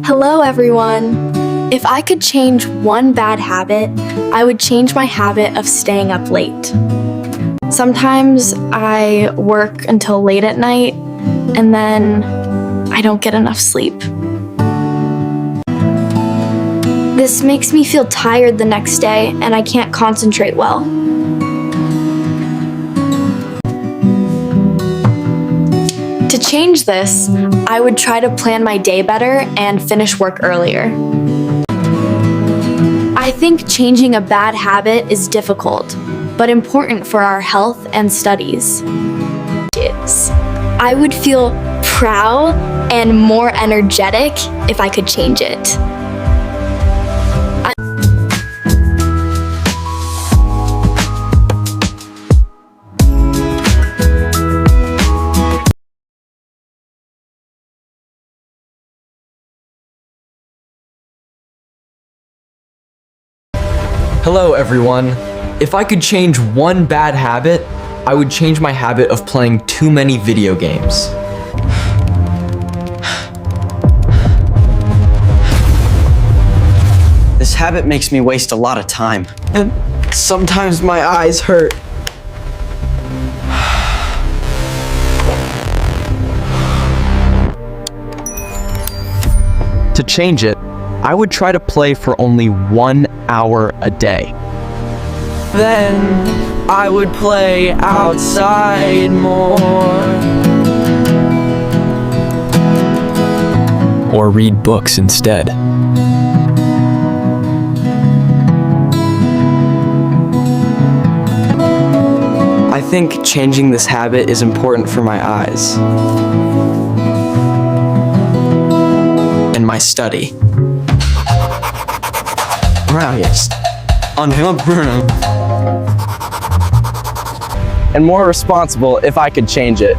Hello, everyone. If I could change one bad habit, I would change my habit of staying up late. Sometimes I work until late at night, and then I don't get enough sleep. This makes me feel tired the next day, and I can't concentrate well. To change this, I would try to plan my day better and finish work earlier. I think changing a bad habit is difficult, but important for our health and studies. I would feel proud and more energetic if I could change it. Hello everyone. If I could change one bad habit, I would change my habit of playing too many video games. This habit makes me waste a lot of time. And sometimes my eyes hurt. To change it, I would try to play for only 1 hour a day. Then I would play outside more. Or read books instead. I think changing this habit is important for my eyes. And my study. And more responsible if I could change it.